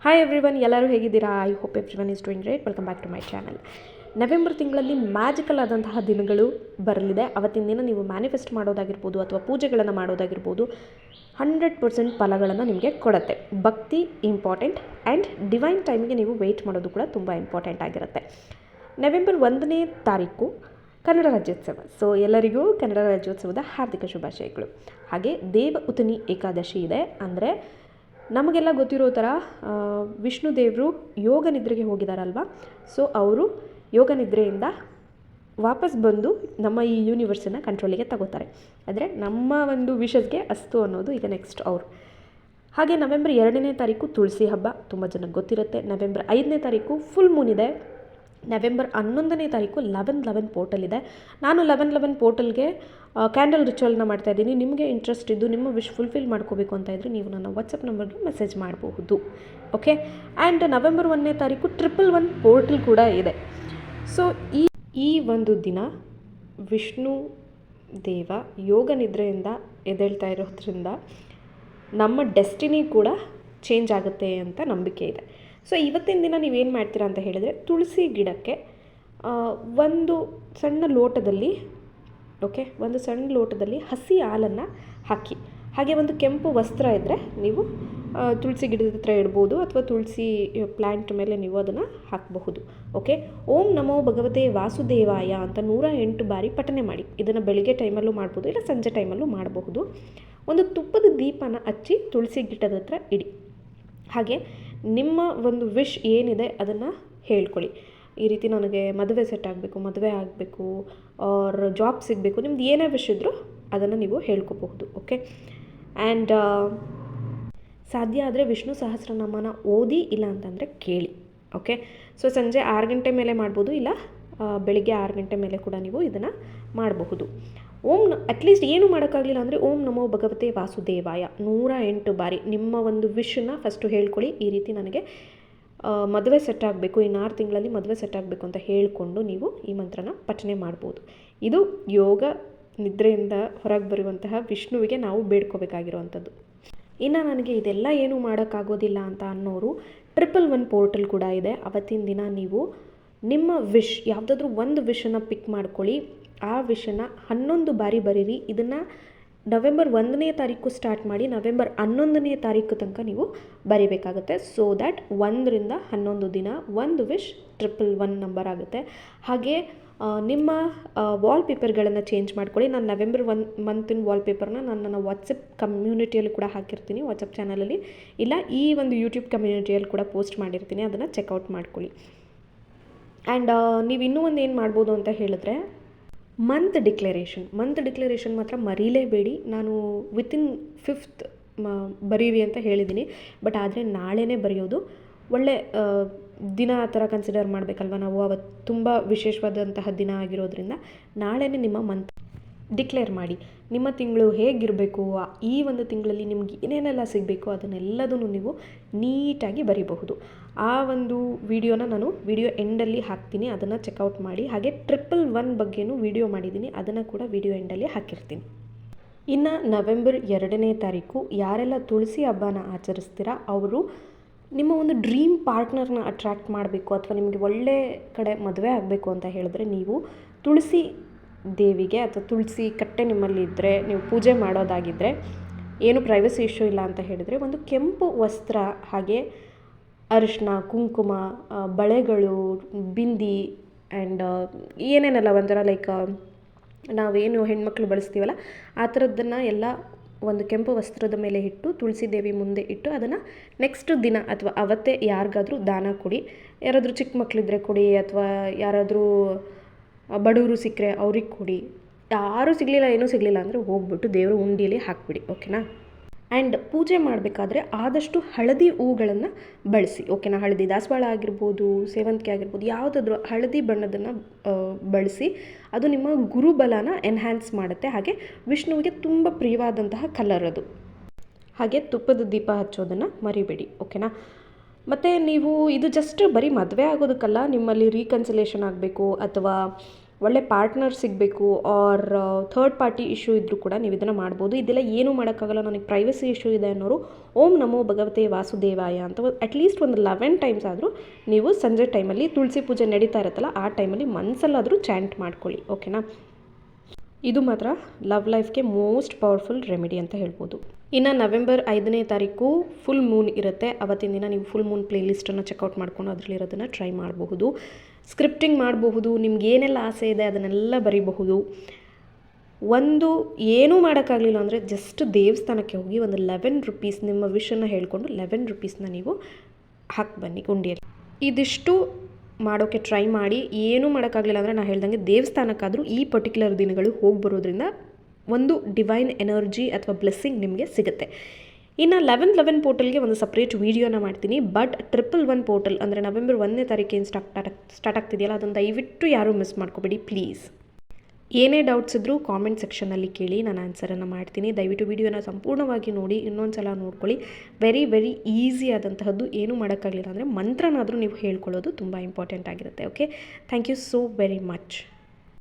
Hi everyone, ಎಲ್ಲರೂ ಹೇಗಿದ್ದೀರಾ? I hope everyone is doing great. Welcome back to my channel. November ತಿಂಗಳಲ್ಲಿ magical ಆದಂತಹ ದಿನಗಳು ಬರಲಿದೆ. ಅವತ್ತಿನ ದಿನ ನೀವು ಮ್ಯಾನಿಫೆಸ್ಟ್ ಮಾಡೋದಾಗಿರ್ಬೋದು ಅಥವಾ ಪೂಜೆಗಳನ್ನು ಮಾಡೋದಾಗಿರ್ಬೋದು, 100% ಫಲಗಳನ್ನು ನಿಮಗೆ ಕೊಡುತ್ತೆ. ಭಕ್ತಿ ಇಂಪಾರ್ಟೆಂಟ್ ಆ್ಯಂಡ್ ಡಿವೈನ್ ಟೈಮಿಗೆ ನೀವು ವೆಯ್ಟ್ ಮಾಡೋದು ಕೂಡ ತುಂಬ ಇಂಪಾರ್ಟೆಂಟ್ ಆಗಿರುತ್ತೆ. ನವೆಂಬರ್ 1ನೇ ತಾರೀಕು ಕನ್ನಡ ರಾಜ್ಯೋತ್ಸವ. ಸೊ ಎಲ್ಲರಿಗೂ ಕನ್ನಡ ರಾಜ್ಯೋತ್ಸವದ ಹಾರ್ದಿಕ ಶುಭಾಶಯಗಳು. ಹಾಗೆ ದೇವ ಉತನಿ ಏಕಾದಶಿ ಇದೆ. ಅಂದರೆ ನಮಗೆಲ್ಲ ಗೊತ್ತಿರೋ ಥರ ವಿಷ್ಣು ದೇವರು ಯೋಗ ನಿದ್ರೆಗೆ ಹೋಗಿದಾರಲ್ವ. ಸೊ ಅವರು ಯೋಗ ನಿದ್ರೆಯಿಂದ ವಾಪಸ್ ಬಂದು ನಮ್ಮ ಈ ಯೂನಿವರ್ಸನ್ನು ಕಂಟ್ರೋಲಿಗೆ ತಗೋತಾರೆ. ಅಂದರೆ ನಮ್ಮ ಒಂದು ವಿಷಸ್ಗೆ ಅಸ್ತು ಅನ್ನೋದು ಈಗ ನೆಕ್ಸ್ಟ್ ಅವರು. ಹಾಗೆ ನವೆಂಬರ್ 2ನೇ ತಾರೀಕು ತುಳಸಿ ಹಬ್ಬ, ತುಂಬ ಜನಕ್ಕೆ ಗೊತ್ತಿರುತ್ತೆ. ನವೆಂಬರ್ 5ನೇ ತಾರೀಕು ಫುಲ್ ಮೂನ್ ಇದೆ. ನವೆಂಬರ್ 11ನೇ ತಾರೀಕು 11/11 ಪೋರ್ಟಲ್ ಇದೆ. ನಾನು 11/11 ಪೋರ್ಟಲ್ಗೆ ಕ್ಯಾಂಡಲ್ ರಿಚುವಲ್ನ ಮಾಡ್ತಾಯಿದ್ದೀನಿ. ನಿಮಗೆ ಇಂಟ್ರೆಸ್ಟ್ ಇದ್ದು ನಿಮ್ಮ ವಿಶ್ ಫುಲ್ಫಿಲ್ ಮಾಡ್ಕೋಬೇಕು ಅಂತ ಇದ್ದರೆ ನೀವು ನನ್ನ ವಾಟ್ಸಪ್ ನಂಬರ್ಗೆ ಮೆಸೇಜ್ ಮಾಡಬಹುದು. ಓಕೆ. ಆ್ಯಂಡ್ ನವೆಂಬರ್ 1ನೇ ತಾರೀಕು 111 ಪೋರ್ಟಲ್ ಕೂಡ ಇದೆ. ಸೊ ಈ ಒಂದು ದಿನ ವಿಷ್ಣು ದೇವ ಯೋಗ ನಿದ್ರೆಯಿಂದ ಎದ್ದೇಳ್ತಾ ಇರೋದ್ರಿಂದ ನಮ್ಮ ಡೆಸ್ಟಿನಿ ಕೂಡ ಚೇಂಜ್ ಆಗುತ್ತೆ ಅಂತ ನಂಬಿಕೆ ಇದೆ. ಸೊ ಇವತ್ತಿನ ದಿನ ನೀವೇನು ಮಾಡ್ತೀರಾ ಅಂತ ಹೇಳಿದರೆ, ತುಳಸಿ ಗಿಡಕ್ಕೆ ಒಂದು ಸಣ್ಣ ಲೋಟದಲ್ಲಿ ಹಸಿ ಹಾಲನ್ನು ಹಾಕಿ, ಹಾಗೆ ಒಂದು ಕೆಂಪು ವಸ್ತ್ರ ಇದ್ದರೆ ನೀವು ತುಳಸಿ ಗಿಡದ ಹತ್ರ ಇಡ್ಬೋದು ಅಥವಾ ತುಳಸಿ ಪ್ಲ್ಯಾಂಟ್ ಮೇಲೆ ನೀವು ಅದನ್ನು ಹಾಕಬಹುದು. ಓಕೆ. ಓಂ ನಮೋ ಭಗವತೆ ವಾಸುದೇವಾಯ ಅಂತ 108 ಬಾರಿ ಪಠನೆ ಮಾಡಿ. ಇದನ್ನು ಬೆಳಿಗ್ಗೆ ಟೈಮಲ್ಲೂ ಮಾಡ್ಬೋದು, ಇಲ್ಲ ಸಂಜೆ ಟೈಮಲ್ಲೂ ಮಾಡಬಹುದು. ಒಂದು ತುಪ್ಪದ ದೀಪನ ಹಚ್ಚಿ ತುಳಸಿ ಗಿಡದ ಹತ್ರ ಇಡಿ. ಹಾಗೆ ನಿಮ್ಮ ಒಂದು ವಿಶ್ ಏನಿದೆ ಅದನ್ನು ಹೇಳ್ಕೊಳ್ಳಿ. ಈ ರೀತಿ ನನಗೆ ಮದುವೆ ಸೆಟ್ ಆಗಬೇಕು, ಮದುವೆ ಆಗಬೇಕು, ಆರ್ ಜಾಬ್ ಸಿಗಬೇಕು, ನಿಮ್ದು ಏನೇ ವಿಶ್ ಇದ್ದರೂ ಅದನ್ನು ನೀವು ಹೇಳ್ಕೋಬಹುದು. ಓಕೆ. ಆ್ಯಂಡ್ ಸಾಧ್ಯ ಆದರೆ ವಿಷ್ಣು ಸಹಸ್ರನಾಮನ ಓದಿ, ಇಲ್ಲ ಅಂತಂದರೆ ಕೇಳಿ. ಓಕೆ. ಸೊ ಸಂಜೆ 6 ಗಂಟೆ ಮೇಲೆ ಮಾಡ್ಬೋದು, ಇಲ್ಲ ಬೆಳಿಗ್ಗೆ 6 ಗಂಟೆ ಮೇಲೆ ಕೂಡ ನೀವು ಇದನ್ನು ಮಾಡಬಹುದು. ಅಟ್ಲೀಸ್ಟ್ ಏನು ಮಾಡೋಕ್ಕಾಗಲಿಲ್ಲ ಅಂದರೆ ಓಂ ನಮೋ ಭಗವತೆ ವಾಸುದೇವಾಯ 108 ಬಾರಿ ನಿಮ್ಮ ಒಂದು ವಿಶನ್ನು ಫಸ್ಟು ಹೇಳ್ಕೊಳ್ಳಿ. ಈ ರೀತಿ ನನಗೆ ಮದುವೆ ಸೆಟ್ ಆಗಬೇಕು, ಇನ್ನು 6 ತಿಂಗಳಲ್ಲಿ ಮದುವೆ ಸೆಟ್ ಆಗಬೇಕು ಅಂತ ಹೇಳಿಕೊಂಡು ನೀವು ಈ ಮಂತ್ರನ ಪಠನೆ ಮಾಡ್ಬೋದು. ಇದು ಯೋಗ ನಿದ್ರೆಯಿಂದ ಹೊರಗೆ ಬರುವಂತಹ ವಿಷ್ಣುವಿಗೆ ನಾವು ಬೇಡ್ಕೋಬೇಕಾಗಿರುವಂಥದ್ದು. ಇನ್ನು ನನಗೆ ಇದೆಲ್ಲ ಏನೂ ಮಾಡೋಕ್ಕಾಗೋದಿಲ್ಲ ಅಂತ ಅನ್ನೋರು 111 ಪೋರ್ಟಲ್ ಕೂಡ ಇದೆ. ಅವತ್ತಿನ ದಿನ ನೀವು ನಿಮ್ಮ ವಿಶ್ ಯಾವುದಾದ್ರೂ ಒಂದು ವಿಶನ್ನು ಪಿಕ್ ಮಾಡ್ಕೊಳ್ಳಿ. ಆ ವಿಷಯನ 11 ಬಾರಿ ಬರೀರಿ. ಇದನ್ನು ನವೆಂಬರ್ 1ನೇ ತಾರೀಕು ಸ್ಟಾರ್ಟ್ ಮಾಡಿ ನವೆಂಬರ್ 11ನೇ ತಾರೀಕು ತನಕ ನೀವು ಬರೀಬೇಕಾಗುತ್ತೆ. ಸೊ ದ್ಯಾಟ್ 1ರಿಂದ 11 ದಿನ ಒಂದು ವಿಶ್ 111 ನಂಬರ್ ಆಗುತ್ತೆ. ಹಾಗೆ ನಿಮ್ಮ ವಾಲ್ಪೇಪರ್ಗಳನ್ನು ಚೇಂಜ್ ಮಾಡ್ಕೊಳ್ಳಿ. ನಾನು ನವೆಂಬರ್ 1 ಮಂತಿನ ವಾಲ್ಪೇಪರ್ನ ನಾನು ನನ್ನ ವಾಟ್ಸಪ್ ಕಮ್ಯುನಿಟಿಯಲ್ಲಿ ಕೂಡ ಹಾಕಿರ್ತೀನಿ, ವಾಟ್ಸಪ್ ಚಾನಲಲ್ಲಿ, ಇಲ್ಲ ಈ ಒಂದು ಯೂಟ್ಯೂಬ್ ಕಮ್ಯುನಿಟಿಯಲ್ಲಿ ಕೂಡ ಪೋಸ್ಟ್ ಮಾಡಿರ್ತೀನಿ, ಅದನ್ನು ಚೆಕ್ಔಟ್ ಮಾಡ್ಕೊಳ್ಳಿ. ಆ್ಯಂಡ್ ನೀವು ಇನ್ನೂ ಒಂದು ಏನು ಮಾಡ್ಬೋದು ಅಂತ ಹೇಳಿದ್ರೆ, ಮಂತ್ ಡಿಕ್ಲರೇಷನ್ ಮಾತ್ರ ಮರೀಲೇಬೇಡಿ. ನಾನು ವಿತಿನ್ 5th ಬರೀರಿ ಅಂತ ಹೇಳಿದ್ದೀನಿ. ಬಟ್ ಆದರೆ ನಾಳೆನೇ ಬರೆಯೋದು ಒಳ್ಳೆ ದಿನ ಆ ಥರ ಕನ್ಸಿಡರ್ ಮಾಡಬೇಕಲ್ವ ನಾವು. ಅವತ್ತು ತುಂಬ ವಿಶೇಷವಾದಂತಹ ದಿನ ಆಗಿರೋದ್ರಿಂದ ನಾಳೆನೇ ನಿಮ್ಮ ಮಂತ್ ಡಿಕ್ಲೇರ್ ಮಾಡಿ. ನಿಮ್ಮ ತಿಂಗಳು ಹೇಗಿರಬೇಕು, ಈ ಒಂದು ತಿಂಗಳಲ್ಲಿ ನಿಮ್ಗೆ ಏನೇನೆಲ್ಲ ಸಿಗಬೇಕು ಅದನ್ನೆಲ್ಲದನ್ನು ನೀವು ನೀಟಾಗಿ ಬರೀಬಹುದು. ಆ ಒಂದು ವಿಡಿಯೋನ ನಾನು ವಿಡಿಯೋ ಎಂಡಲ್ಲಿ ಹಾಕ್ತೀನಿ, ಅದನ್ನು ಚೆಕ್ಔಟ್ ಮಾಡಿ. ಹಾಗೆ 111 ಬಗ್ಗೆನೂ ವಿಡಿಯೋ ಮಾಡಿದ್ದೀನಿ, ಅದನ್ನು ಕೂಡ ವಿಡಿಯೋ ಎಂಡಲ್ಲಿ ಹಾಕಿರ್ತೀನಿ. ಇನ್ನು ನವೆಂಬರ್ 2ನೇ ತಾರೀಕು ಯಾರೆಲ್ಲ ತುಳಸಿ ಹಬ್ಬನ ಆಚರಿಸ್ತೀರಾ ಅವರು ನಿಮ್ಮ ಒಂದು ಡ್ರೀಮ್ ಪಾರ್ಟ್ನರ್ನ ಅಟ್ರ್ಯಾಕ್ಟ್ ಮಾಡಬೇಕು ಅಥವಾ ನಿಮಗೆ ಒಳ್ಳೆ ಕಡೆ ಮದುವೆ ಆಗಬೇಕು ಅಂತ ಹೇಳಿದ್ರೆ, ನೀವು ತುಳಸಿ ದೇವಿಗೆ ಅಥವಾ ತುಳಸಿ ಕಟ್ಟೆ ನಿಮ್ಮಲ್ಲಿ ಇದ್ದರೆ, ನೀವು ಪೂಜೆ ಮಾಡೋದಾಗಿದ್ದರೆ, ಏನು ಪ್ರೈವಸಿ ಇಶ್ಯೂ ಇಲ್ಲ ಅಂತ ಹೇಳಿದರೆ, ಒಂದು ಕೆಂಪು ವಸ್ತ್ರ, ಹಾಗೆ ಅರಿಶಿನ, ಕುಂಕುಮ, ಬಳೆಗಳು, ಬಿಂದಿ ಆ್ಯಂಡ್ ಏನೇನೆಲ್ಲ ಒಂಥರ ಲೈಕ್ ನಾವೇನು ಹೆಣ್ಮಕ್ಳು ಬಳಸ್ತೀವಲ್ಲ ಆ ಥರದ್ದನ್ನು ಎಲ್ಲ ಒಂದು ಕೆಂಪು ವಸ್ತ್ರದ ಮೇಲೆ ಇಟ್ಟು ತುಳಸಿ ದೇವಿ ಮುಂದೆ ಇಟ್ಟು ಅದನ್ನು ನೆಕ್ಸ್ಟ್ ದಿನ ಅಥವಾ ಅವತ್ತೇ ಯಾರಿಗಾದ್ರೂ ದಾನ ಕೊಡಿ. ಯಾರಾದರೂ ಚಿಕ್ಕ ಮಕ್ಕಳಿದ್ರೆ ಕೊಡಿ, ಅಥವಾ ಯಾರಾದರೂ ಬಡವರು ಸಿಕ್ಕರೆ ಅವ್ರಿಗೆ ಕೊಡಿ. ಯಾರೂ ಸಿಗಲಿಲ್ಲ, ಏನೂ ಸಿಗಲಿಲ್ಲ ಅಂದರೆ ಹೋಗ್ಬಿಟ್ಟು ದೇವರ ಉಂಡಿಯಲ್ಲಿ ಹಾಕಿಬಿಡಿ. ಓಕೆನಾ. ಆ್ಯಂಡ್ ಪೂಜೆ ಮಾಡಬೇಕಾದ್ರೆ ಆದಷ್ಟು ಹಳದಿ ಹೂಗಳನ್ನು ಬಳಸಿ. ಓಕೆನಾ. ಹಳದಿ ದಾಸವಾಳ ಆಗಿರ್ಬೋದು, ಸೇವಂತಿಗೆ ಆಗಿರ್ಬೋದು, ಯಾವುದಾದ್ರೂ ಹಳದಿ ಬಣ್ಣದನ್ನು ಬಳಸಿ. ಅದು ನಿಮ್ಮ ಗುರುಬಲನ ಎನ್ಹ್ಯಾನ್ಸ್ ಮಾಡುತ್ತೆ. ಹಾಗೆ ವಿಷ್ಣುವಿಗೆ ತುಂಬ ಪ್ರಿಯವಾದಂತಹ ಕಲರ್ ಅದು. ಹಾಗೆ ತುಪ್ಪದ ದೀಪ ಹಚ್ಚೋದನ್ನು ಮರಿಬೇಡಿ. ಓಕೆನಾ. ಮತ್ತು ನೀವು ಇದು ಜಸ್ಟ್ ಬರೀ ಮದುವೆ ಆಗೋದಕ್ಕಲ್ಲ, ನಿಮ್ಮಲ್ಲಿ ರೀಕನ್ಸಿಲೇಷನ್ ಆಗಬೇಕು ಅಥವಾ ಒಳ್ಳೆ ಪಾರ್ಟ್ನರ್ ಸಿಗಬೇಕು ಆರ್ ಥರ್ಡ್ ಪಾರ್ಟಿ ಇಶ್ಯೂ ಇದ್ದರೂ ಕೂಡ ನೀವು ಇದನ್ನು ಮಾಡ್ಬೋದು. ಇದೆಲ್ಲ ಏನೂ ಮಾಡೋಕ್ಕಾಗಲ್ಲ, ನನಗೆ ಪ್ರೈವಸಿ ಇಶ್ಯೂ ಇದೆ ಅನ್ನೋರು ಓಂ ನಮೋ ಭಗವತೆ ವಾಸುದೇವಾಯ ಅಂತ ಅಟ್ಲೀಸ್ಟ್ ಒಂದು 11 ಟೈಮ್ಸ್ ಆದರೂ ನೀವು ಸಂಜೆ ಟೈಮಲ್ಲಿ ತುಳಸಿ ಪೂಜೆ ನಡೀತಾ ಇರುತ್ತಲ್ಲ ಆ ಟೈಮಲ್ಲಿ ಮನಸ್ಸಲ್ಲಾದರೂ ಚಾಂಟ್ ಮಾಡ್ಕೊಳ್ಳಿ. ಓಕೆನಾ? ಇದು ಮಾತ್ರ ಲವ್ ಲೈಫ್ಗೆ ಮೋಸ್ಟ್ ಪವರ್ಫುಲ್ ರೆಮಿಡಿ ಅಂತ ಹೇಳ್ಬೋದು. ಇನ್ನು ನವೆಂಬರ್ 5ನೇ ತಾರೀಕು ಫುಲ್ ಮೂನ್ ಇರುತ್ತೆ. ಅವತ್ತಿನ ದಿನ ನೀವು ಫುಲ್ ಮೂನ್ ಪ್ಲೇಲಿಸ್ಟನ್ನು ಚೆಕ್ಔಟ್ ಮಾಡ್ಕೊಂಡು ಅದರಲ್ಲಿರೋದನ್ನು ಟ್ರೈ ಮಾಡಬಹುದು. ಸ್ಕ್ರಿಪ್ಟಿಂಗ್ ಮಾಡಬಹುದು, ನಿಮ್ಗೆ ಏನೆಲ್ಲ ಆಸೆ ಇದೆ ಅದನ್ನೆಲ್ಲ ಬರೀಬಹುದು. ಒಂದು ಏನೂ ಮಾಡೋಕ್ಕಾಗಲಿಲ್ಲ ಅಂದರೆ ಜಸ್ಟ್ ದೇವಸ್ಥಾನಕ್ಕೆ ಹೋಗಿ ಒಂದು 11 ರುಪೀಸ್ ನಿಮ್ಮ ವಿಷನ್ನು ಹೇಳ್ಕೊಂಡು 11 ರುಪೀಸ್ನ ನೀವು ಹಾಕಿ ಬನ್ನಿ ಗುಂಡಿಯಲ್ಲಿ. ಇದಿಷ್ಟು ಮಾಡೋಕ್ಕೆ ಟ್ರೈ ಮಾಡಿ. ಏನೂ ಮಾಡೋಕ್ಕಾಗಲಿಲ್ಲ ಅಂದರೆ ನಾನು ಹೇಳ್ದಂಗೆ ದೇವಸ್ಥಾನಕ್ಕಾದರೂ ಈ ಪರ್ಟಿಕ್ಯುಲರ್ ದಿನಗಳು ಹೋಗಿ ಬರೋದ್ರಿಂದ ಒಂದು ಡಿವೈನ್ ಎನರ್ಜಿ ಅಥವಾ ಬ್ಲೆಸ್ಸಿಂಗ್ ನಿಮಗೆ ಸಿಗುತ್ತೆ. ಇನ್ನು 11/11 ಪೋರ್ಟಲ್ಗೆ ಒಂದು ಸಪ್ರೇಟ್ ವೀಡಿಯೋನ ಮಾಡ್ತೀನಿ. ಬಟ್ 111 ಪೋರ್ಟಲ್ ಅಂದರೆ ನವೆಂಬರ್ 1ನೇ ತಾರೀಕೇನು ಸ್ಟಾರ್ಟ್ ಆಗ್ತಿದೆಯಲ್ಲ ಅದನ್ನು ದಯವಿಟ್ಟು ಯಾರೂ ಮಿಸ್ ಮಾಡ್ಕೋಬೇಡಿ ಪ್ಲೀಸ್. ಏನೇ ಡೌಟ್ಸ್ ಇದ್ದರೂ ಕಾಮೆಂಟ್ ಸೆಕ್ಷನಲ್ಲಿ ಕೇಳಿ, ನಾನು ಆನ್ಸರನ್ನು ಮಾಡ್ತೀನಿ. ದಯವಿಟ್ಟು ವೀಡಿಯೋನ ಸಂಪೂರ್ಣವಾಗಿ ನೋಡಿ, ಇನ್ನೊಂದು ಸಲ ನೋಡ್ಕೊಳ್ಳಿ. ವೆರಿ ವೆರಿ ಈಸಿ ಆದಂತಹದ್ದು. ಏನೂ ಮಾಡೋಕ್ಕಾಗಲಿಲ್ಲ ಅಂದರೆ ಮಂತ್ರನಾದರೂ ನೀವು ಹೇಳ್ಕೊಳ್ಳೋದು ತುಂಬ ಇಂಪಾರ್ಟೆಂಟ್ ಆಗಿರುತ್ತೆ. Okay, thank you so very much.